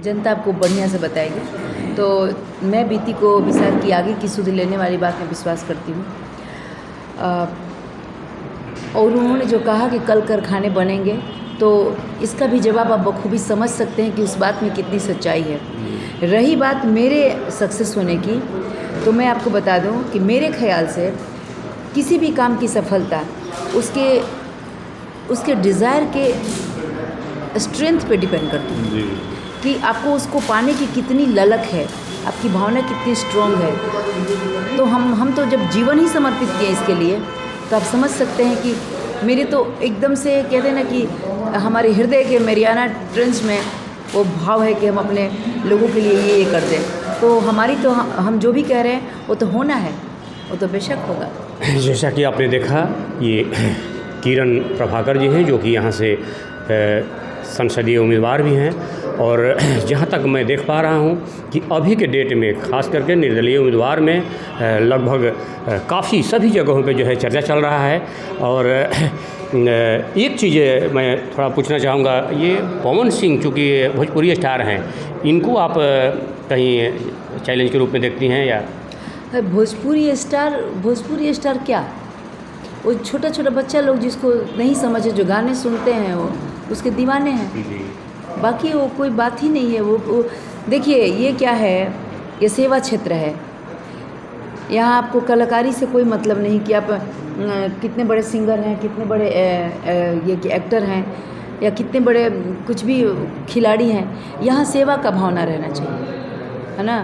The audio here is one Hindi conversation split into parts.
जनता आपको बढ़िया से बताएगी। तो मैं बीती को विसार की आगे की सुध लेने वाली बात में विश्वास करती हूँ। और उन्होंने जो कहा कि कल कारखाने बनेंगे, तो इसका भी जवाब आप बखूबी समझ सकते हैं कि उस बात में कितनी सच्चाई है। रही बात मेरे सक्सेस होने की, तो मैं आपको बता दूं कि मेरे ख्याल से किसी भी काम की सफलता उसके डिज़ायर के स्ट्रेंथ पे डिपेंड करती है कि आपको उसको पाने की कितनी ललक है, आपकी भावना कितनी स्ट्रॉन्ग है। तो हम तो जब जीवन ही समर्पित किए इसके लिए, तो आप समझ सकते हैं कि मेरे तो एकदम से कहते हैं ना कि हमारे हृदय के मैरियाना ट्रेंच में वो भाव है कि हम अपने लोगों के लिए ये कर दें। तो हमारी तो हम जो भी कह रहे हैं वो तो होना है, वो तो बेशक होगा। जैसा कि आपने देखा, ये किरण प्रभाकर जी हैं, जो कि यहाँ से संसदीय उम्मीदवार भी हैं। और जहाँ तक मैं देख पा रहा हूँ कि अभी के डेट में ख़ास करके निर्दलीय उम्मीदवार में लगभग काफ़ी सभी जगहों पे जो है चर्चा चल रहा है। और एक चीज़ मैं थोड़ा पूछना चाहूँगा, ये पवन सिंह चूँकि भोजपुरी स्टार हैं, इनको आप कहीं चैलेंज के रूप में देखती हैं या? भोजपुरी स्टार क्या? वो छोटा छोटा बच्चा लोग जिसको नहीं समझे, जो गाने सुनते हैं वो उसके दीवाने हैं। बाकी वो कोई बात ही नहीं है। वो देखिए, ये क्या है, ये सेवा क्षेत्र है। यहाँ आपको कलाकारी से कोई मतलब नहीं कि आप कितने बड़े सिंगर हैं, कितने बड़े ये एक्टर हैं, या कितने बड़े कुछ भी खिलाड़ी हैं। यहाँ सेवा का भावना रहना चाहिए, है ना।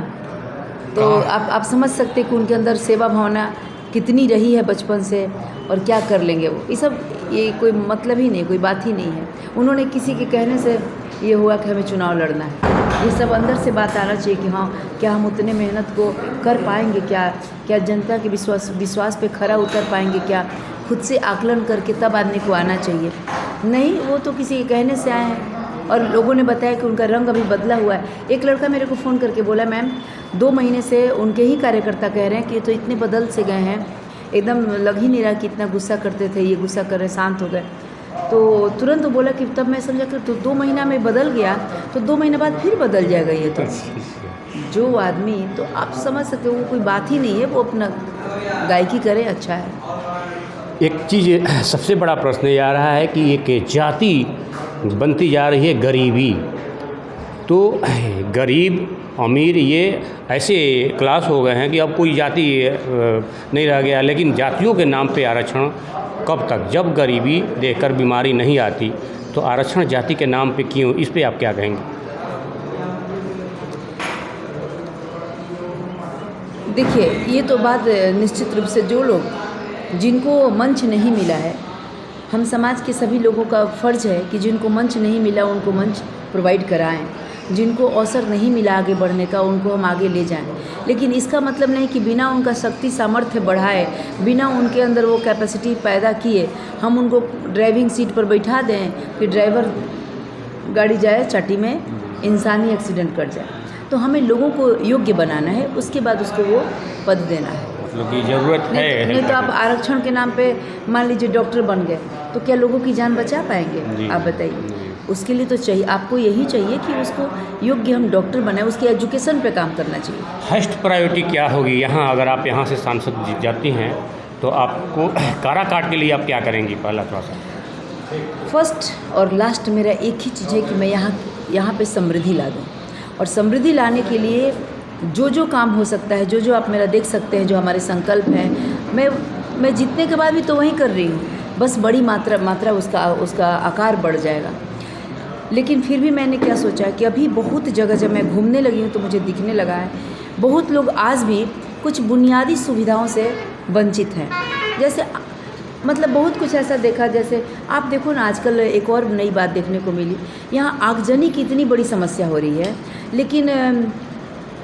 तो आप समझ सकते कि उनके अंदर सेवा भावना कितनी रही है बचपन से, और क्या कर लेंगे वो। ये कोई मतलब ही नहीं, कोई बात ही नहीं है। उन्होंने किसी के कहने से ये हुआ कि हमें चुनाव लड़ना है। ये सब अंदर से बात आना चाहिए कि हाँ, क्या हम उतने मेहनत को कर पाएंगे, क्या जनता के विश्वास पे खरा उतर पाएंगे, क्या खुद से आकलन करके तब आदमी को आना चाहिए। नहीं, वो तो किसी के कहने से आए हैं और लोगों ने बताया कि उनका रंग अभी बदला हुआ है। एक लड़का मेरे को फ़ोन करके बोला, मैम 2 महीने से उनके ही कार्यकर्ता कह रहे हैं कि ये तो इतने बदल से गए हैं, एकदम लग ही नहीं रहा कि इतना गुस्सा करते थे, ये गुस्सा कर रहे, शांत हो गए। तो तुरंत तो बोला कि तब मैं समझा कि तो 2 महीना में बदल गया, तो 2 महीने बाद फिर बदल जाएगा ये तो। जो आदमी, तो आप समझ सकते हो, वो कोई बात ही नहीं है, वो अपना गायकी करे, अच्छा है। एक चीज़ सबसे बड़ा प्रश्न ये आ रहा है कि एक जाति बनती जा रही है गरीबी। तो गरीब अमीर ये ऐसे क्लास हो गए हैं कि अब कोई जाति नहीं रह गया। लेकिन जातियों के नाम पे आरक्षण कब तक? जब गरीबी देखकर बीमारी नहीं आती, तो आरक्षण जाति के नाम पे क्यों? इस पे आप क्या कहेंगे? देखिए, ये तो बात निश्चित रूप से जो लोग जिनको मंच नहीं मिला है, हम समाज के सभी लोगों का फ़र्ज़ है कि जिनको मंच नहीं मिला उनको मंच प्रोवाइड कराएं, जिनको अवसर नहीं मिला आगे बढ़ने का उनको हम आगे ले जाएं। लेकिन इसका मतलब नहीं कि बिना उनका शक्ति सामर्थ्य बढ़ाए, बिना उनके अंदर वो कैपेसिटी पैदा किए हम उनको ड्राइविंग सीट पर बैठा दें कि ड्राइवर गाड़ी जाए चट्टी में, इंसानी एक्सीडेंट कर जाए। तो हमें लोगों को योग्य बनाना है, उसके बाद उसको वो पद देना है। मतलब की ज़रूरत है। नहीं तो आप आरक्षण के नाम पे मान लीजिए डॉक्टर बन गए, तो क्या लोगों की जान बचा पाएंगे? आप बताइए। उसके लिए तो चाहिए, आपको यही चाहिए कि उसको योग्य हम डॉक्टर बनाए, उसके एजुकेशन पे काम करना चाहिए। फर्स्ट प्रायोरिटी क्या होगी यहाँ? अगर आप यहाँ से सांसद जीत जाती हैं तो आपको काराकाट के लिए आप क्या करेंगी? पहला थोड़ा सा। फर्स्ट और लास्ट मेरा एक ही चीज़ है कि मैं यहाँ पे समृद्धि ला दूँ, और समृद्धि लाने के लिए जो काम हो सकता है, जो आप मेरा देख सकते हैं, जो हमारे संकल्प हैं, मैं जीतने के बाद भी तो वही कर रही हूँ, बस बड़ी मात्रा उसका आकार बढ़ जाएगा। लेकिन फिर भी मैंने क्या सोचा कि अभी बहुत जगह जब मैं घूमने लगी हूँ तो मुझे दिखने लगा है बहुत लोग आज भी कुछ बुनियादी सुविधाओं से वंचित हैं। जैसे मतलब बहुत कुछ ऐसा देखा, जैसे आप देखो ना, आजकल एक और नई बात देखने को मिली, यहाँ आगजनी की इतनी बड़ी समस्या हो रही है, लेकिन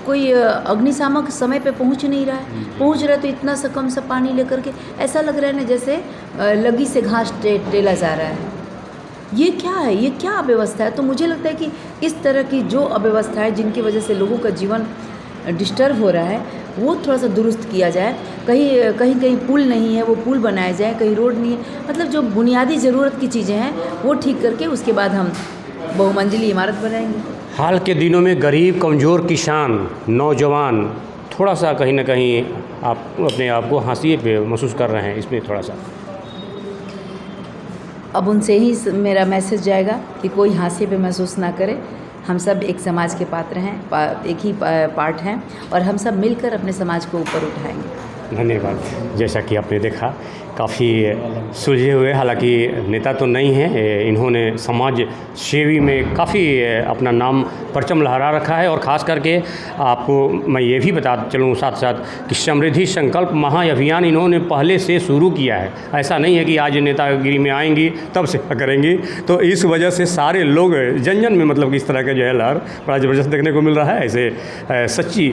कोई अग्निशामक समय पे पहुँच नहीं रहा है। पहुँच रहा है तो इतना सा कम सा पानी लेकर के ऐसा लग रहा है ना जैसे लगी से घास टेला जा रहा है। ये क्या है? ये क्या अव्यवस्था है? तो मुझे लगता है कि इस तरह की जो अव्यवस्था है, जिनकी वजह से लोगों का जीवन डिस्टर्ब हो रहा है, वो थोड़ा सा दुरुस्त किया जाए। कहीं पुल नहीं है, वो पुल बनाया जाए। कहीं रोड नहीं है, मतलब जो बुनियादी ज़रूरत की चीज़ें हैं वो ठीक करके उसके बाद हम बहुमंजिली इमारत बनाएंगे। हाल के दिनों में गरीब, कमज़ोर किसान, नौजवान थोड़ा सा कहीं ना कहीं आप अपने आप को हाशिए पे महसूस कर रहे हैं, इसमें थोड़ा सा अब उनसे ही मेरा मैसेज जाएगा कि कोई हाशिए पे महसूस ना करे। हम सब एक समाज के पात्र हैं, एक ही पार्ट हैं, और हम सब मिलकर अपने समाज को ऊपर उठाएंगे। धन्यवाद। जैसा कि आपने देखा काफ़ी सुलझे हुए, हालांकि नेता तो नहीं हैं, इन्होंने समाज सेवी में काफ़ी अपना नाम परचम लहरा रखा है। और ख़ास करके आपको मैं ये भी बता चलूँ साथ साथ कि समृद्धि संकल्प महाअभियान इन्होंने पहले से शुरू किया है। ऐसा नहीं है कि आज नेतागिरी में आएंगी तब से करेंगी, तो इस वजह से सारे लोग जन जन में मतलब कि इस तरह के जो है लहर बड़ा ज़बरदस्त देखने को मिल रहा है। ऐसे सच्ची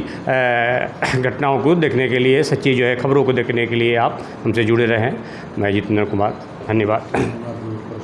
घटनाओं को देखने के लिए, सच्ची जो है खबरों को देखने के लिए आप हमसे जुड़े रहें। मैं जितेंद्र कुमार, धन्यवाद।